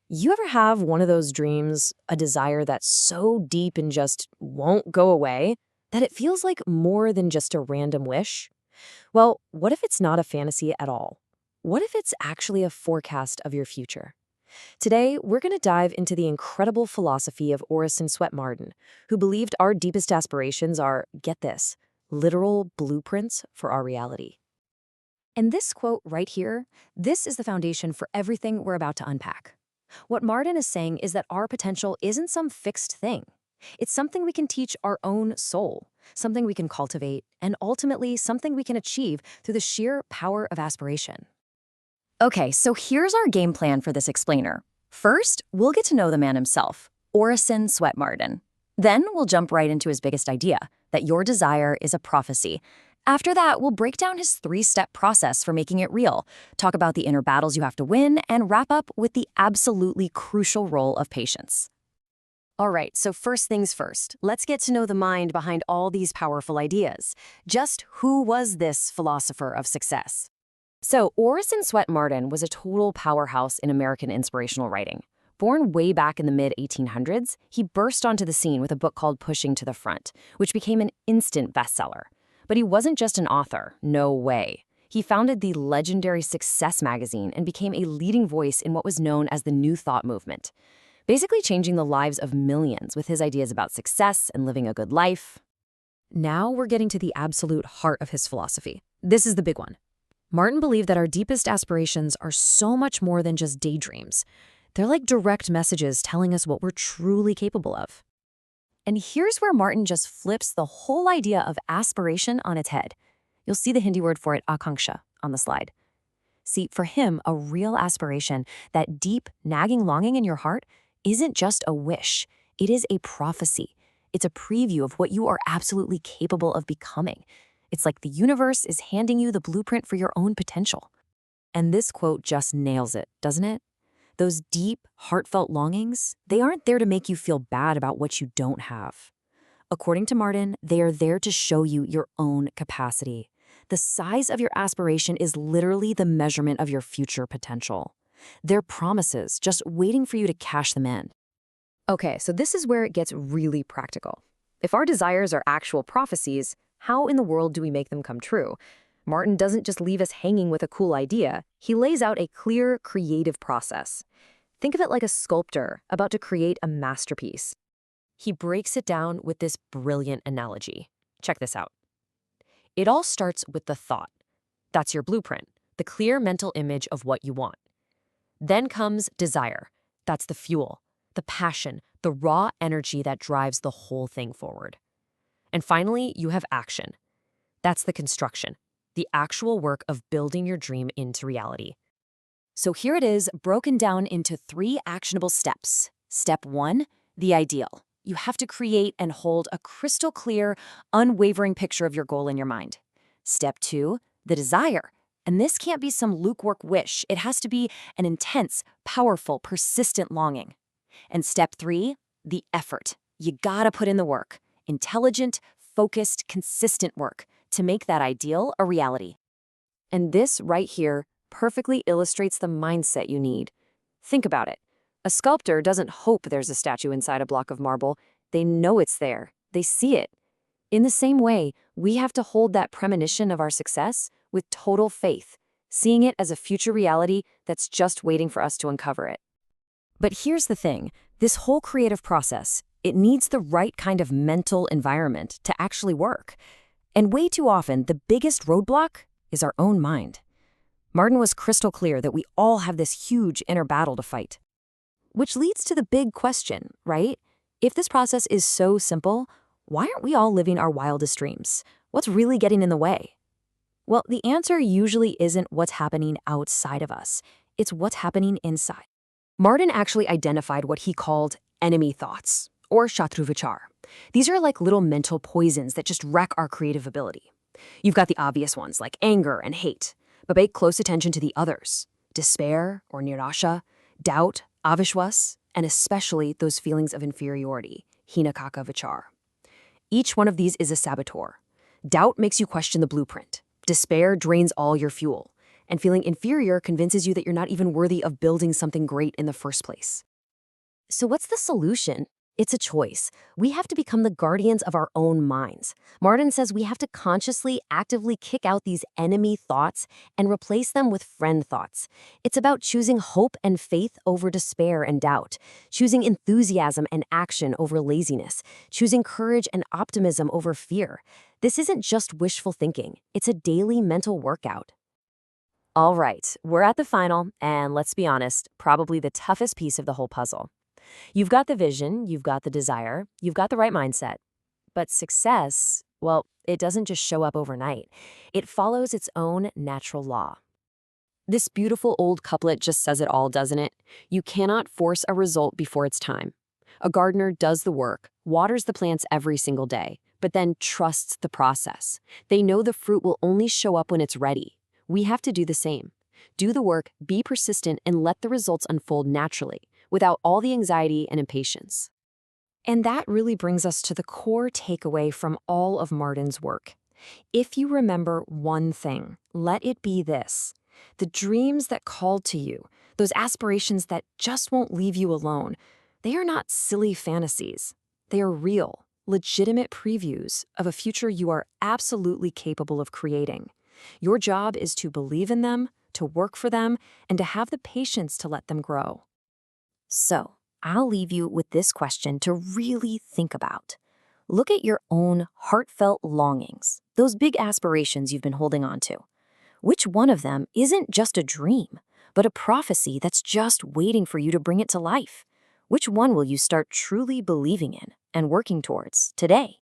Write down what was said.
You ever have one of those dreams, a desire that's so deep and just won't go away, that it feels like more than just a random wish? Well, what if it's not a fantasy at all? What if it's actually a forecast of your future? Today, we're going to dive into the incredible philosophy of Orison Swett Marden, who believed our deepest aspirations are, get this, literal blueprints for our reality. And this quote right here, this is the foundation for everything we're about to unpack. What Marden is saying is that our potential isn't some fixed thing. It's something we can teach our own soul, something we can cultivate, and ultimately something we can achieve through the sheer power of aspiration. Okay, so here's our game plan for this explainer. First, we'll get to know the man himself, Orison Swett Marden. Then we'll jump right into his biggest idea, that your desire is a prophecy. After that, we'll break down his three-step process for making it real, talk about the inner battles you have to win, and wrap up with the absolutely crucial role of patience. All right, so first things first, let's get to know the mind behind all these powerful ideas. Just who was this philosopher of success? So, Orison Swett Marden was a total powerhouse in American inspirational writing. Born way back in the mid-1800s, he burst onto the scene with a book called Pushing to the Front, which became an instant bestseller. But he wasn't just an author, no way. He founded the legendary Success magazine and became a leading voice in what was known as the New Thought movement, basically changing the lives of millions with his ideas about success and living a good life. Now we're getting to the absolute heart of his philosophy. This is the big one. Marden believed that our deepest aspirations are so much more than just daydreams. They're like direct messages telling us what we're truly capable of. And here's where Marden just flips the whole idea of aspiration on its head. You'll see the Hindi word for it, akanksha, on the slide. See, for him, a real aspiration, that deep, nagging longing in your heart, isn't just a wish. It is a prophecy. It's a preview of what you are absolutely capable of becoming. It's like the universe is handing you the blueprint for your own potential. And this quote just nails it, doesn't it? Those deep, heartfelt longings, they aren't there to make you feel bad about what you don't have. According to Marden, they are there to show you your own capacity. The size of your aspiration is literally the measurement of your future potential. They're promises, just waiting for you to cash them in. Okay, so this is where it gets really practical. If our desires are actual prophecies, how in the world do we make them come true? Marden doesn't just leave us hanging with a cool idea. He lays out a clear, creative process. Think of it like a sculptor about to create a masterpiece. He breaks it down with this brilliant analogy. Check this out. It all starts with the thought. That's your blueprint, the clear mental image of what you want. Then comes desire. That's the fuel, the passion, the raw energy that drives the whole thing forward. And finally, you have action. That's the construction, the actual work of building your dream into reality. So here it is, broken down into 3 actionable steps. Step 1, the ideal. You have to create and hold a crystal clear, unwavering picture of your goal in your mind. Step 2, the desire. And this can't be some lukewarm wish. It has to be an intense, powerful, persistent longing. And step 3, the effort. You gotta put in the work. Intelligent, focused, consistent work to make that ideal a reality. And this right here perfectly illustrates the mindset you need. Think about it. A sculptor doesn't hope there's a statue inside a block of marble. They know it's there. They see it. In the same way, we have to hold that premonition of our success with total faith, seeing it as a future reality that's just waiting for us to uncover it. But here's the thing. This whole creative process, it needs the right kind of mental environment to actually work. And way too often, the biggest roadblock is our own mind. Marden was crystal clear that we all have this huge inner battle to fight. Which leads to the big question, right? If this process is so simple, why aren't we all living our wildest dreams? What's really getting in the way? Well, the answer usually isn't what's happening outside of us. It's what's happening inside. Marden actually identified what he called enemy thoughts, or shatru vichar. These are like little mental poisons that just wreck our creative ability. You've got the obvious ones like anger and hate, but pay close attention to the others: despair or nirasha, doubt, avishwas, and especially those feelings of inferiority, hinakaka vichar. Each one of these is a saboteur. Doubt makes you question the blueprint. Despair drains all your fuel. And feeling inferior convinces you that you're not even worthy of building something great in the first place. So what's the solution? It's a choice. We have to become the guardians of our own minds. Martin says we have to consciously, actively kick out these enemy thoughts and replace them with friend thoughts. It's about choosing hope and faith over despair and doubt, choosing enthusiasm and action over laziness, choosing courage and optimism over fear. This isn't just wishful thinking. It's a daily mental workout. All right, we're at the final, and let's be honest, probably the toughest piece of the whole puzzle. You've got the vision, you've got the desire, you've got the right mindset. But success, well, it doesn't just show up overnight. It follows its own natural law. This beautiful old couplet just says it all, doesn't it? You cannot force a result before it's time. A gardener does the work, waters the plants every single day, but then trusts the process. They know the fruit will only show up when it's ready. We have to do the same. Do the work, be persistent, and let the results unfold naturally, without all the anxiety and impatience. And that really brings us to the core takeaway from all of Martin's work. If you remember one thing, let it be this: the dreams that called to you, those aspirations that just won't leave you alone, they are not silly fantasies. They are real, legitimate previews of a future you are absolutely capable of creating. Your job is to believe in them, to work for them, and to have the patience to let them grow. So, I'll leave you with this question to really think about. Look at your own heartfelt longings, those big aspirations you've been holding on to. Which one of them isn't just a dream, but a prophecy that's just waiting for you to bring it to life? Which one will you start truly believing in and working towards today?